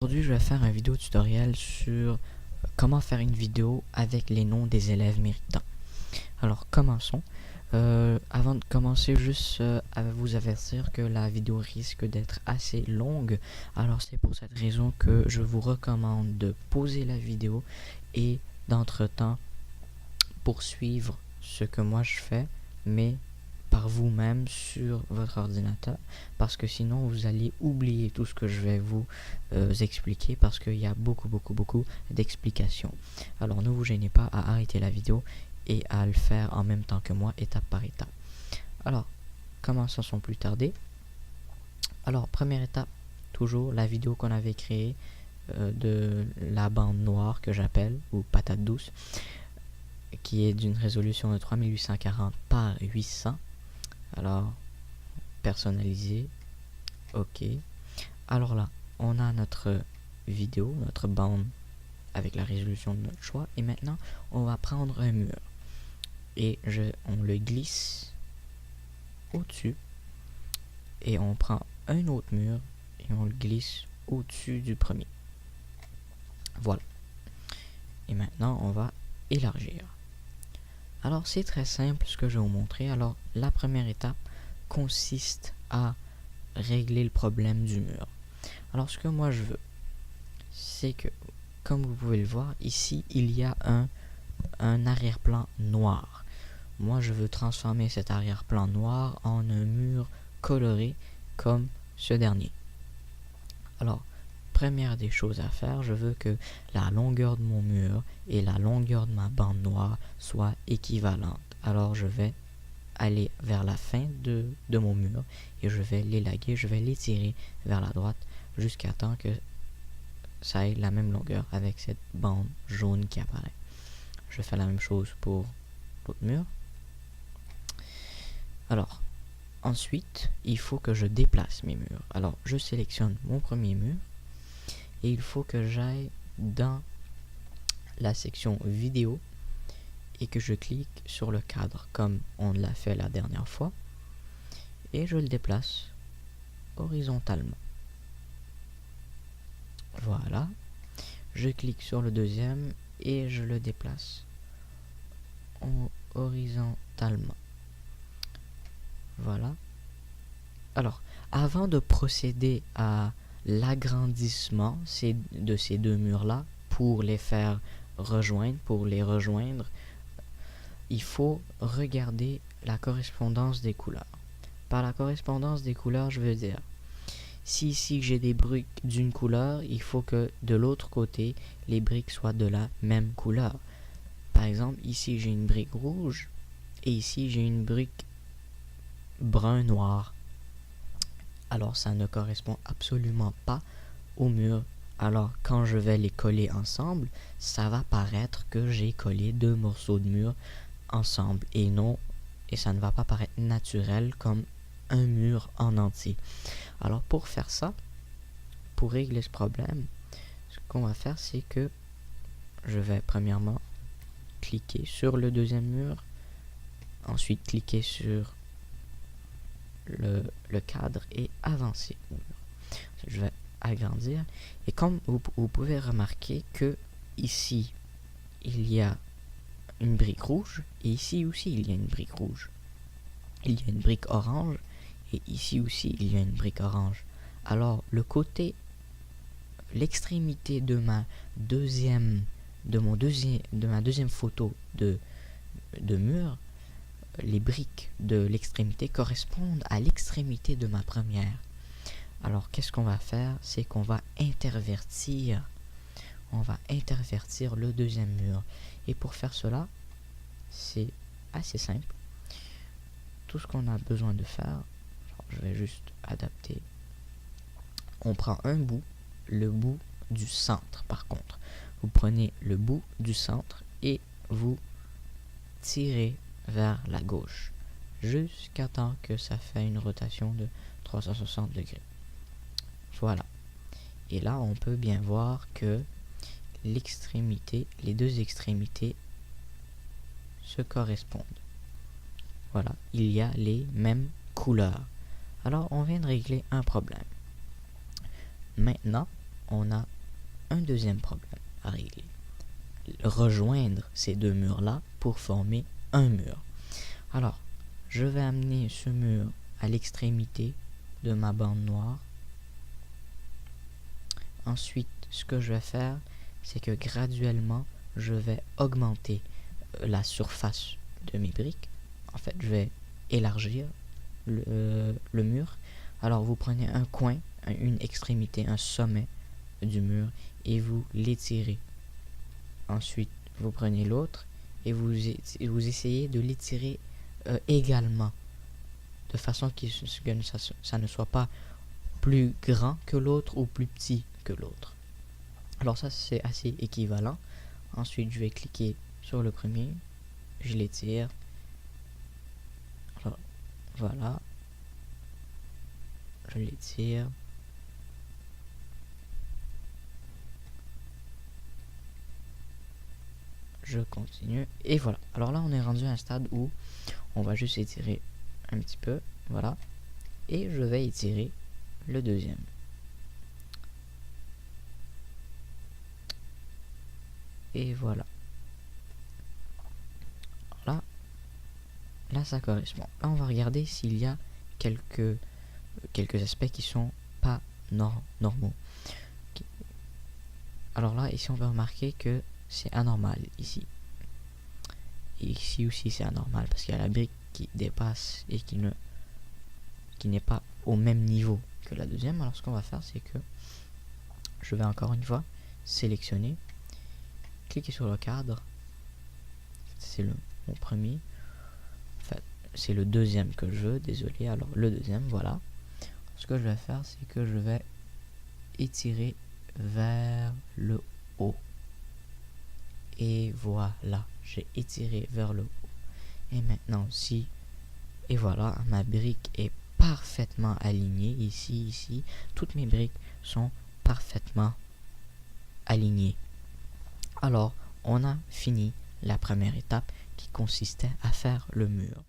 Aujourd'hui, je vais faire un vidéo tutoriel sur comment faire une vidéo avec les noms des élèves méritants. Alors, commençons. Avant de commencer, juste à vous avertir que la vidéo risque d'être assez longue. Alors, c'est pour cette raison que je vous recommande de pauser la vidéo et d'entre-temps poursuivre ce que moi je fais, mais par vous-même sur votre ordinateur, parce que sinon vous allez oublier tout ce que je vais vous expliquer, parce qu'il y a beaucoup d'explications. Alors ne vous gênez pas à arrêter la vidéo et à le faire en même temps que moi, étape par étape. Alors, commençons sans plus tarder. Alors, première étape, toujours la vidéo qu'on avait créée de la bande noire que j'appelle, ou patate douce, qui est d'une résolution de 3840 par 800. Alors, personnalisé, ok. Alors là, on a notre vidéo, notre bande avec la résolution de notre choix. Et maintenant, on va prendre un mur. Et on le glisse au-dessus. Et on prend un autre mur et on le glisse au-dessus du premier. Voilà. Et maintenant, on va élargir. Alors, c'est très simple ce que je vais vous montrer. Alors, la première étape consiste à régler le problème du mur. Alors, ce que moi je veux, c'est que, comme vous pouvez le voir, ici, il y a un arrière-plan noir. Moi, je veux transformer cet arrière-plan noir en un mur coloré comme ce dernier. Alors, première des choses à faire, je veux que la longueur de mon mur et la longueur de ma bande noire soient équivalentes. Alors, je vais aller vers la fin de mon mur et je vais l'élaguer, je vais l'étirer vers la droite jusqu'à temps que ça ait la même longueur avec cette bande jaune qui apparaît. Je fais la même chose pour l'autre mur. Alors, ensuite, il faut que je déplace mes murs. Alors, je sélectionne mon premier mur et il faut que j'aille dans la section vidéo et que je clique sur le cadre comme on l'a fait la dernière fois et je le déplace horizontalement. Voilà. Je clique sur le deuxième et je le déplace horizontalement. Voilà. Alors, avant de procéder à l'agrandissement de ces deux murs-là pour les faire rejoindre, il faut regarder la correspondance des couleurs. Par la correspondance des couleurs, je veux dire, si ici j'ai des briques d'une couleur, il faut que de l'autre côté, les briques soient de la même couleur. Par exemple, ici j'ai une brique rouge et ici j'ai une brique brun-noir. Alors ça ne correspond absolument pas au mur. Alors quand je vais les coller ensemble, ça va paraître que j'ai collé deux morceaux de mur ensemble et ça ne va pas paraître naturel comme un mur en entier. Alors pour faire ça, pour régler ce problème, ce qu'on va faire, c'est que je vais premièrement cliquer sur le deuxième mur, ensuite cliquer sur le cadre et avancer. Je vais agrandir et comme vous pouvez remarquer que ici il y a une brique rouge et ici aussi il y a une brique rouge. Il y a une brique orange et ici aussi il y a une brique orange. Alors l'extrémité de ma deuxième photo de mur, les briques de l'extrémité correspondent à l'extrémité de ma première. Alors qu'est-ce qu'on va faire? C'est qu'on va intervertir le deuxième mur. Et pour faire cela, c'est assez simple. Tout ce qu'on a besoin de faire, je vais juste adapter. On prend un bout, le bout du centre par contre. Vous prenez le bout du centre et vous tirez vers la gauche jusqu'à temps que ça fait une rotation de 360 degrés. Voilà. Et là, on peut bien voir que les deux extrémités se correspondent. Voilà, il y a les mêmes couleurs. Alors, on vient de régler un problème. Maintenant, on a un deuxième problème à régler. Rejoindre ces deux murs-là pour former un mur. Alors, je vais amener ce mur à l'extrémité de ma bande noire. Ensuite, ce que je vais faire, c'est que graduellement, je vais augmenter la surface de mes briques. En fait, je vais élargir le mur. Alors, vous prenez un coin, une extrémité, un sommet du mur et vous l'étirez. Ensuite, vous prenez l'autre et vous essayez de l'étirer également, de façon que ça ne soit pas plus grand que l'autre ou plus petit que l'autre. Alors ça, c'est assez équivalent. Ensuite, je vais cliquer sur le premier, je l'étire. Alors, voilà, je l'étire. Je continue et voilà. Alors là, on est rendu à un stade où on va juste étirer un petit peu, voilà, et je vais étirer le deuxième. Et voilà. Là ça correspond. Là on va regarder s'il y a quelques aspects qui sont pas normaux. Alors là, ici on peut remarquer que c'est anormal ici. Et ici aussi c'est anormal parce qu'il y a la brique qui dépasse et qui n'est pas au même niveau que la deuxième. Alors ce qu'on va faire, c'est que je vais encore une fois sélectionner, cliquer sur le cadre. C'est mon premier. Enfin, c'est le deuxième que je veux, désolé. Alors le deuxième, voilà. Ce que je vais faire, c'est que je vais étirer vers le haut. Et voilà, j'ai étiré vers le haut. Et maintenant aussi, et voilà, ma brique est parfaitement alignée. Ici, toutes mes briques sont parfaitement alignées. Alors, on a fini la première étape qui consistait à faire le mur.